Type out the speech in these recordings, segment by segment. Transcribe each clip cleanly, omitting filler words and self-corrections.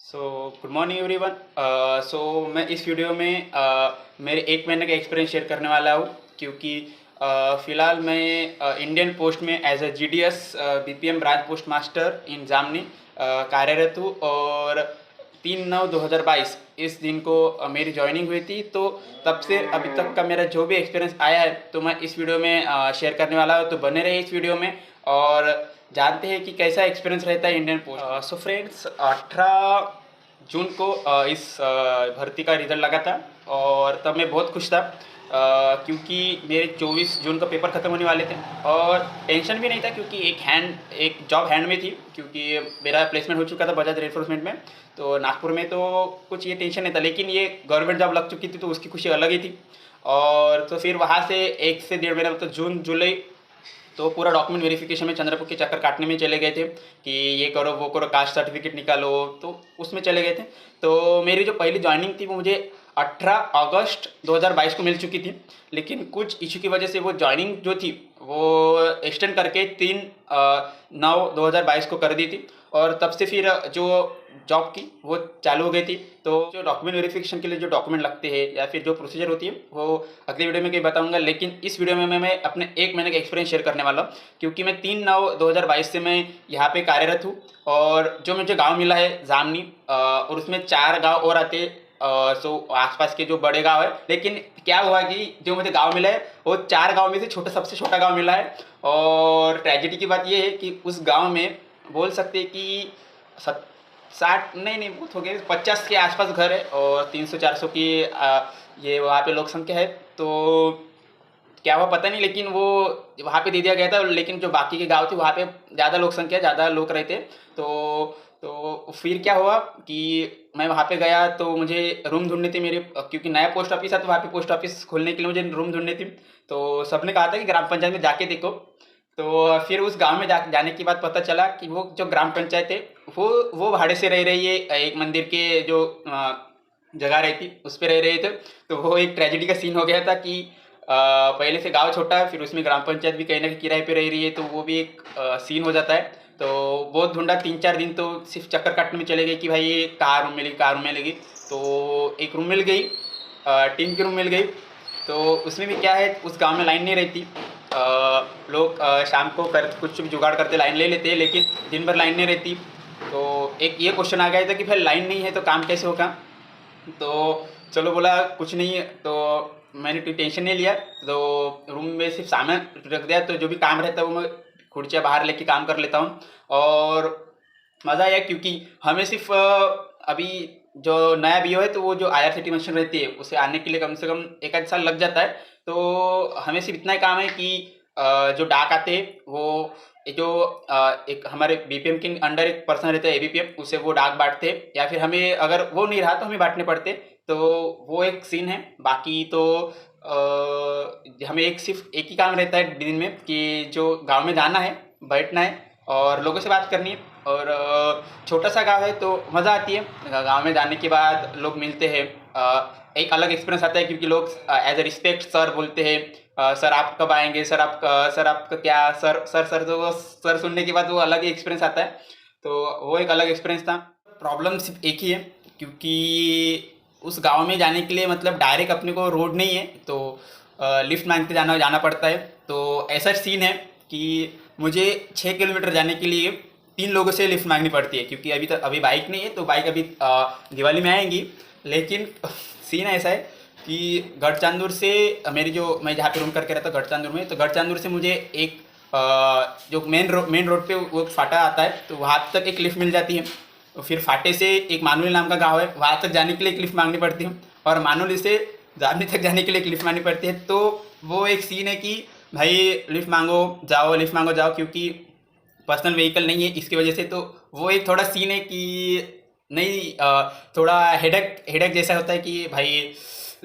सो good morning everyone. So मैं इस video में मेरे 1 महीने का एक्सपीरियंस शेयर करने वाला हूँ क्योंकि फ़िलहाल मैं इंडियन पोस्ट में as a GDS BPM branch post master in Jamni कार्यरत हूँ और 3/9/2022 इस दिन को मेरी ज्वाइनिंग हुई थी। तो तब से अभी तक का मेरा जो भी एक्सपीरियंस आया है तो मैं इस वीडियो में शेयर करने वाला हूँ। तो बने रहे इस वीडियो में और जानते हैं कि कैसा एक्सपीरियंस रहता है इंडियन पोस्ट। सो फ्रेंड्स, 18 जून को इस भर्ती का रिज़ल्ट लगा था और तब मैं बहुत खुश था क्योंकि मेरे 24 जून का पेपर ख़त्म होने वाले थे और टेंशन भी नहीं था क्योंकि एक जॉब हैंड में थी क्योंकि मेरा प्लेसमेंट हो चुका था बजाज रेनफोर्समेंट में। तो नागपुर में तो कुछ ये टेंशन नहीं था, लेकिन ये गवर्नमेंट जॉब लग चुकी थी तो उसकी खुशी अलग ही थी। और तो फिर वहाँ से 1 से 1.5 महीना मतलब जून जुलाई तो पूरा डॉक्यूमेंट वेरिफिकेशन में चंद्रपुर के चक्कर काटने में चले गए थे कि ये करो वो करो, कास्ट सर्टिफिकेट निकालो, तो उसमें चले गए थे। तो मेरी जो पहली ज्वाइनिंग थी वो मुझे 18 अगस्त 2022 को मिल चुकी थी, लेकिन कुछ इशू की वजह से वो ज्वाइनिंग जो थी वो एक्सटेंड करके 3/9/2022 को कर दी थी और तब से फिर जो जॉब की वो चालू हो गई थी। तो जो डॉक्यूमेंट वेरिफिकेशन के लिए जो डॉक्यूमेंट लगते हैं या फिर जो प्रोसीजर होती है वो अगले वीडियो में कहीं बताऊंगा, लेकिन इस वीडियो में मैं अपने 1 महीने का एक्सपीरियंस शेयर करने वाला हूँ क्योंकि मैं 3/9/2022 से मैं यहाँ पे कार्यरत हूँ। और जो मुझे गांव मिला है जामनी और उसमें 4 गांव और आते सो आसपास के जो बड़े गांव है, लेकिन क्या हुआ कि जो मुझे गांव मिला है वो 4 गांव में से सबसे छोटा गांव मिला है। और ट्रेजेडी की बात ये है कि उस गांव में बोल सकते हैं कि 60 नहीं बहुत हो गए, 50 के आसपास घर है और 300-400 की ये वहाँ पे लोक संख्या है। तो क्या हुआ पता नहीं, लेकिन वो वहाँ पे दे दिया गया था, लेकिन जो बाकी के गांव थे वहाँ पे ज़्यादा लोक संख्या, ज़्यादा लोग रहते। तो फिर क्या हुआ कि मैं वहाँ पे गया तो मुझे रूम ढूंढनी थी मेरी, क्योंकि नया पोस्ट ऑफिस है तो वहाँ पे पोस्ट ऑफिस खोलने के लिए मुझे रूम ढूंढनी थी। तो सबने कहा था कि ग्राम पंचायत में जाके देखो। तो फिर उस गांव में जाने के बाद पता चला कि वो जो ग्राम पंचायत है वो भाड़े से रह रही है, एक मंदिर के जो जगह रहती उस पर रह रहे थे। तो वो एक ट्रेजेडी का सीन हो गया था कि पहले से गांव छोटा है, फिर उसमें ग्राम पंचायत भी कहीं ना कहीं किराए पे रह रही है, तो वो भी एक सीन हो जाता है। तो बहुत ढूंढा, 3-4 दिन तो सिर्फ चक्कर काटने में चले गए कि भाई ये कहाँ रूम मिलेगी कहाँ रूम मिलेगी। तो एक रूम मिल गई, टीन की रूम मिल गई। तो उसमें भी क्या है, उस गांव में लाइन नहीं रहती, लोग शाम को कुछ भी जुगाड़ करते लाइन ले लेते हैं, लेकिन दिन भर लाइन नहीं रहती। तो एक ये क्वेश्चन आ गया था कि भाई लाइन नहीं है तो काम कैसे होगा। तो चलो बोला कुछ नहीं है, तो मैंने कोई टेंशन नहीं लिया। तो रूम में सिर्फ सामान रख दिया, तो जो भी काम रहता है वो मैं खुर्चियाँ बाहर लेके काम कर लेता हूँ। और मज़ा आया क्योंकि हमें सिर्फ अभी जो नया बीओ है तो वो जो IRCT मशीन रहती है उसे आने के लिए कम से कम 1 साल लग जाता है। तो हमें सिर्फ इतना ही काम है कि जो डाक आते हैं वो जो एक हमारे BPM के अंडर एक पर्सन रहता है ABPM, उसे वो डाक बांटते हैं, या फिर हमें अगर वो नहीं रहा तो हमें बांटने पड़ते। तो वो एक सीन है। बाकी तो हमें सिर्फ एक ही काम रहता है दिन में कि जो गांव में जाना है, बैठना है और लोगों से बात करनी है। और छोटा सा गांव है तो मज़ा आती है, गांव में जाने के बाद लोग मिलते हैं, एक अलग एक्सपीरियंस आता है क्योंकि लोग एज ए रिस्पेक्ट सर बोलते हैं। सर आप कब आएंगे, सर आपका क्या, सर तो वो सर सुनने के बाद वो अलग ही एक्सपीरियंस आता है। तो वो एक अलग एक्सपीरियंस था। प्रॉब्लम सिर्फ एक ही है क्योंकि उस गांव में जाने के लिए मतलब डायरेक्ट अपने को रोड नहीं है, तो लिफ्ट मांगते जाना पड़ता है। तो ऐसा सीन है कि मुझे 6 किलोमीटर जाने के लिए 3 लोगों से लिफ्ट मांगनी पड़ती है क्योंकि अभी बाइक नहीं है, तो बाइक अभी दिवाली में आएंगी। लेकिन सीन ऐसा है कि गढ़चांदूर से मैं जहाँ पे रूम करके रहता हूँ गढ़चांदूर में, तो गढ़चांदूर से मुझे एक जो मेन रोड पे वो फाटा आता है तो वहाँ तक एक लिफ्ट मिल जाती है। तो फिर फाटे से एक मानोली नाम का गांव है, वहाँ तक जाने के लिए एक लिफ्ट मांगनी पड़ती है और मानोली से जामनी तक जाने के लिए एक लिफ्ट मांगनी पड़ती है। तो वो एक सीन है कि भाई लिफ्ट मांगो जाओ, क्योंकि पर्सनल व्हीकल नहीं है इसकी वजह से। तो वो एक थोड़ा सीन है कि नहीं, थोड़ा हेडेक जैसा होता है कि भाई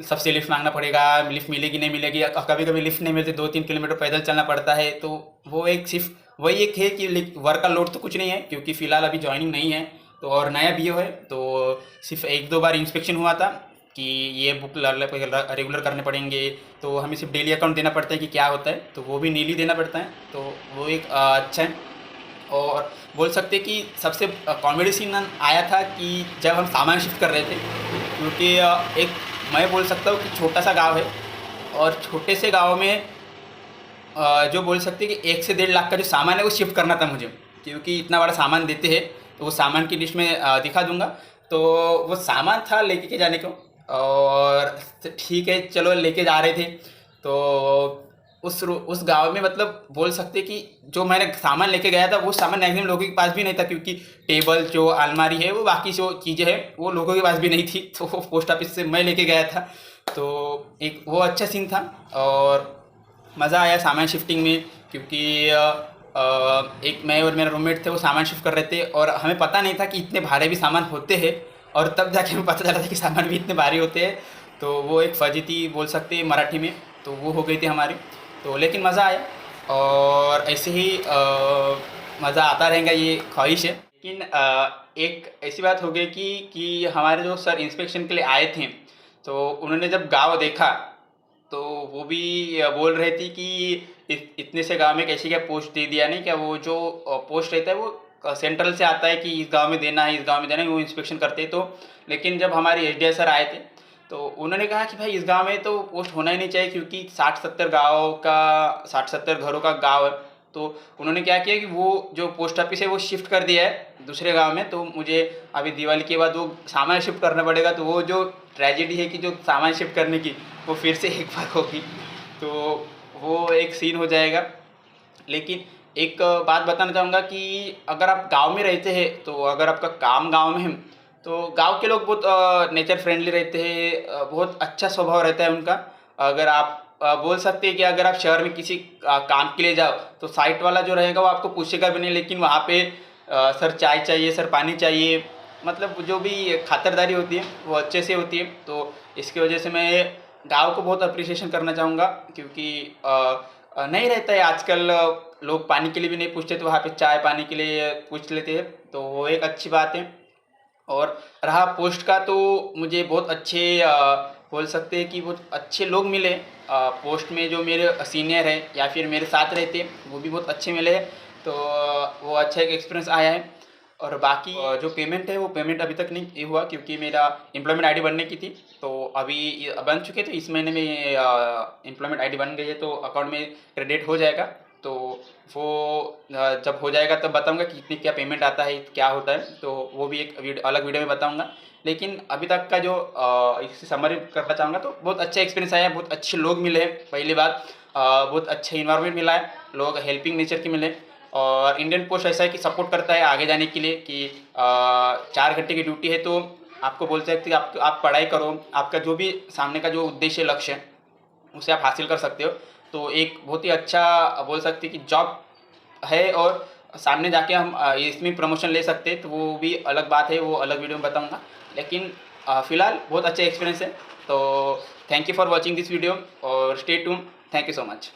सबसे लिफ्ट मांगना पड़ेगा, लिफ्ट मिलेगी नहीं मिलेगी, कभी कभी लिफ्ट नहीं मिलती, 2-3 किलोमीटर पैदल चलना पड़ता है। तो वो एक सिर्फ वही एक है कि वर्क का लोड तो कुछ नहीं है क्योंकि फ़िलहाल अभी ज्वाइनिंग नहीं है, तो और नया बीओ है। तो सिर्फ 1-2 बार इंस्पेक्शन हुआ था कि ये बुक रेगुलर करने पड़ेंगे, तो हमें सिर्फ डेली अकाउंट देना पड़ता है कि क्या होता है, तो वो भी नीली देना पड़ता है। तो वो एक अच्छा है। और बोल सकते कि सबसे कॉमेडी सीन आया था कि जब हम सामान शिफ्ट कर रहे थे, क्योंकि एक मैं बोल सकता हूँ कि छोटा सा गांव है, और छोटे से गांव में जो बोल सकते हैं कि 1 से 1.5 लाख का जो सामान है वो शिफ्ट करना था मुझे, क्योंकि इतना बड़ा सामान देते हैं। तो वो सामान की लिस्ट में दिखा दूंगा। तो वो सामान था लेके के जाने को, और ठीक है चलो लेके जा रहे थे। तो उस गांव में मतलब बोल सकते कि जो मैंने सामान लेके गया था वो सामान मैक्सिमम लोगों के पास भी नहीं था, क्योंकि टेबल जो अलमारी है वो बाकी जो चीज़ें हैं वो लोगों के पास भी नहीं थी। तो वो पोस्ट ऑफिस से मैं लेके गया था। तो एक वो अच्छा सीन था, और मज़ा आया सामान शिफ्टिंग में, क्योंकि एक मैं और मेरा रूममेट थे, वो सामान शिफ्ट कर रहे थे और हमें पता नहीं था कि इतने भारे भी सामान होते हैं, और तब जाके हमें पता चला था कि सामान भी इतने भारी होते हैं। तो वो एक फजीती बोल सकते हैं मराठी में, तो वो हो गई थी हमारी। तो लेकिन मज़ा आया, और ऐसे ही मज़ा आता रहेगा, ये ख्वाहिश है। लेकिन एक ऐसी बात हो गई कि हमारे जो सर इंस्पेक्शन के लिए आए थे, तो उन्होंने जब गाँव देखा तो वो भी बोल रहे थे कि इतने से गांव में कैसे क्या पोस्ट दे दिया, नहीं क्या वो जो पोस्ट रहता है वो सेंट्रल से आता है कि इस गांव में देना है, इस गांव में देना है, वो इंस्पेक्शन करते हैं। तो लेकिन जब हमारे एसडीआई सर आए थे तो उन्होंने कहा कि भाई इस गांव में तो पोस्ट होना ही नहीं चाहिए, क्योंकि 60-70 घरों का गाँव है। तो उन्होंने क्या किया कि वो जो पोस्ट ऑफिस है वो शिफ्ट कर दिया है दूसरे गांव में। तो मुझे अभी दिवाली के बाद वो सामान शिफ्ट करना पड़ेगा। तो वो जो ट्रेजेडी है कि जो सामान शिफ्ट करने की वो फिर से एक बार होगी, तो वो एक सीन हो जाएगा। लेकिन एक बात बताना चाहूँगा कि अगर आप गांव में रहते हैं, तो अगर आपका काम गांव में है, तो गांव के लोग बहुत नेचर फ्रेंडली रहते हैं, बहुत अच्छा स्वभाव रहता है उनका। अगर आप बोल सकते हैं कि अगर आप शहर में किसी काम के लिए जाओ तो साइट वाला जो रहेगा वो आपको पूछेगा भी नहीं, लेकिन वहाँ पे सर चाय चाहिए, सर पानी चाहिए, मतलब जो भी खातिरदारी होती है वो अच्छे से होती है। तो इसकी वजह से मैं गाँव को बहुत अप्रिसिएशन करना चाहूँगा, क्योंकि नहीं रहता है आजकल, लोग पानी के लिए भी नहीं पूछते, तो वहाँ पे चाय पानी के लिए पूछ लेते हैं। तो वो एक अच्छी बात है। और रहा पोस्ट का, तो मुझे बहुत अच्छे बोल सकते हैं कि बहुत अच्छे लोग मिले पोस्ट में। जो मेरे सीनियर हैं या फिर मेरे साथ रहते हैं वो भी बहुत अच्छे मिले हैं। तो वो अच्छा एक एक्सपीरियंस आया है। और बाकी जो पेमेंट है वो पेमेंट अभी तक नहीं हुआ, क्योंकि मेरा एम्प्लॉयमेंट आईडी बनने की थी। तो अभी बन चुके थे, इस महीने में एम्प्लॉयमेंट आईडी बन गई है, तो अकाउंट में क्रेडिट हो जाएगा। तो वो जब हो जाएगा तब बताऊंगा कि कितनी क्या पेमेंट आता है, क्या होता है। तो वो भी एक अलग वीडियो में बताऊंगा। लेकिन अभी तक का जो इससे समरी करना चाहूँगा, तो बहुत अच्छा एक्सपीरियंस आया, बहुत अच्छे लोग मिले। पहली बात बहुत अच्छा इन्वायरमेंट मिला है, लोग हेल्पिंग नेचर के मिले। और इंडियन पोस्ट ऐसा है कि सपोर्ट करता है आगे जाने के लिए, कि 4 घंटे की ड्यूटी है, तो आपको बोल सकते हैं कि आप पढ़ाई करो, आपका जो भी सामने का जो उद्देश्य लक्ष्य है उसे आप हासिल कर सकते हो। तो एक बहुत ही अच्छा बोल सकते हैं कि जॉब है, और सामने जाके हम इसमें प्रमोशन ले सकते हैं। तो वो भी अलग बात है, वो अलग वीडियो में बताऊंगा। लेकिन फ़िलहाल बहुत अच्छा एक्सपीरियंस है। तो thank you for watching this video, और stay tune. Thank you so much.